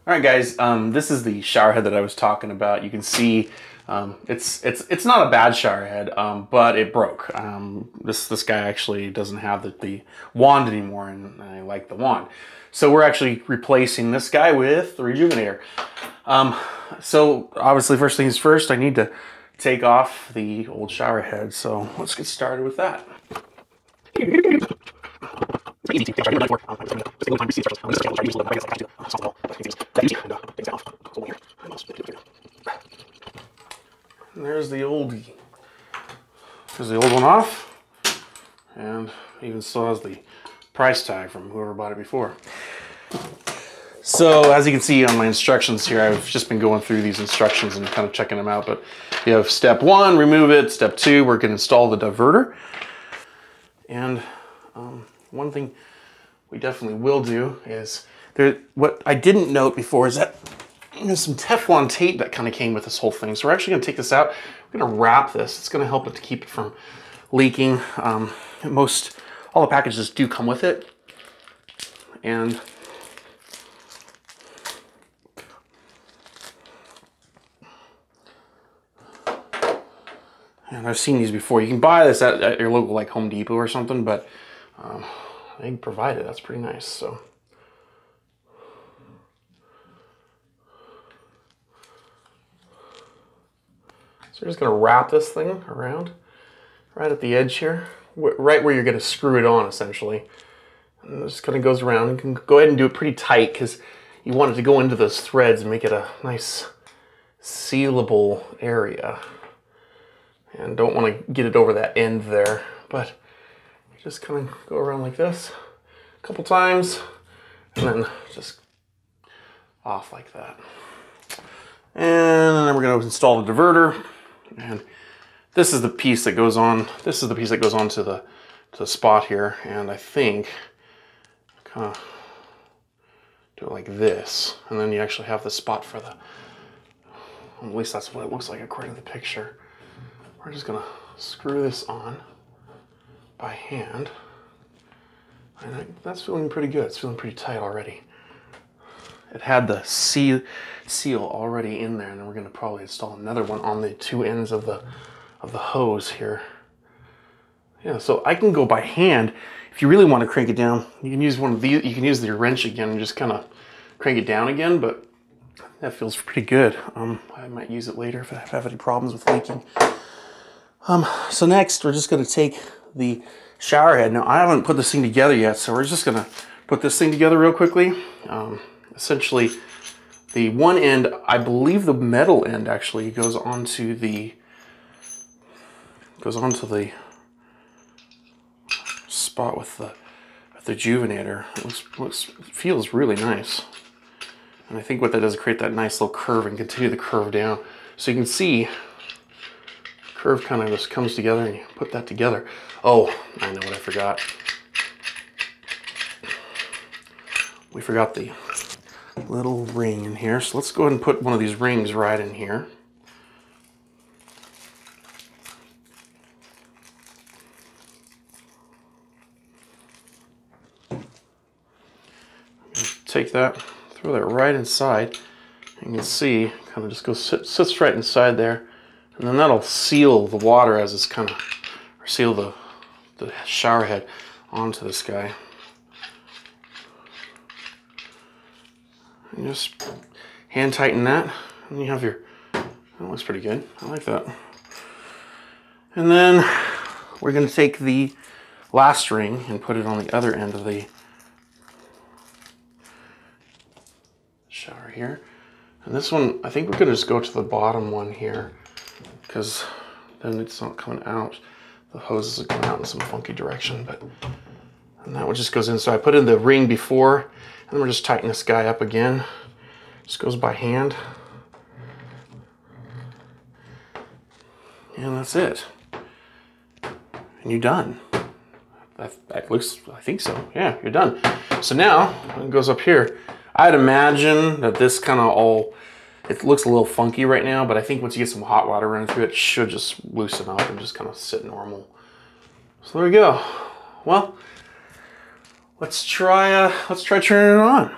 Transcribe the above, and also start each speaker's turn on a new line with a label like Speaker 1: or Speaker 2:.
Speaker 1: All right, guys, this is the shower head that I was talking about. You can see it's not a bad shower head, but it broke. This guy actually doesn't have the wand anymore, and I like the wand. So we're actually replacing this guy with the Rejuvenator. So obviously, first things first, I need to take off the old shower head. So let's get started with that. And there's the old one off, and even still has the price tag from whoever bought it before. So as you can see on my instructions here, I've just been going through these instructions and kind of checking them out. But you have step 1, remove it. Step 2, we're going to install the diverter. And one thing we definitely will do is, what I didn't note before is that there's some Teflon tape that kind of came with this whole thing. So we're actually going to take this out. We're going to wrap this. It's going to help it to keep it from leaking. All the packages do come with it. And I've seen these before. You can buy this at your local like Home Depot or something, but they provide it. That's pretty nice. So we're just going to wrap this thing around right at the edge here, right where you're going to screw it on, essentially. And it just kind of goes around. You can go ahead and do it pretty tight because you want it to go into those threads and make it a nice sealable area. And don't want to get it over that end there, but you just kind of go around like this a couple times and then just off like that. And then we're going to install the diverter. And this is the piece that goes on. This is the piece that goes on to the spot here. And I think kind of do it like this, and then you actually have the spot for the. At least that's what it looks like according to the picture. We're just gonna screw this on by hand. And that's feeling pretty good. It's feeling pretty tight already. It had the seal already in there, and then we're gonna probably install another one on the two ends of the hose here. Yeah, so I can go by hand. If you really want to crank it down, you can use one of these. You can use the wrench again and just kind of crank it down again, but that feels pretty good. I might use it later if I have any problems with leaking. So next, we're just going to take the shower head. Now, I haven't put this thing together yet, so we're just going to put this thing together real quickly. Essentially, the one end, I believe the metal end actually goes onto the spot with the Rejuvenator. It feels really nice. And I think what that does is create that nice little curve and continue the curve down. So you can see curve kind of just comes together and you put that together. Oh, I know what I forgot. We forgot the little ring in here. So let's go ahead and put one of these rings right in here. Take that, throw that right inside. You can see kind of just goes sits right inside there. And then that'll seal the water as it's kind of, or seal the shower head onto this guy. And just hand tighten that, and you have your, that looks pretty good. I like that. And then we're going to take the last ring and put it on the other end of the shower here. And this one, I think we're going to just go to the bottom one here, because then it's not coming out. The hoses are coming out in some funky direction, and that one just goes in. So I put in the ring before, and then we're just tightening this guy up again. Just goes by hand. And that's it. And you're done. That looks, I think so. Yeah, you're done. So now, it goes up here. I'd imagine that this kind of all, it looks a little funky right now, but I think once you get some hot water running through it, it should just loosen up and just kind of sit normal. So there we go. Well, let's try turning it on.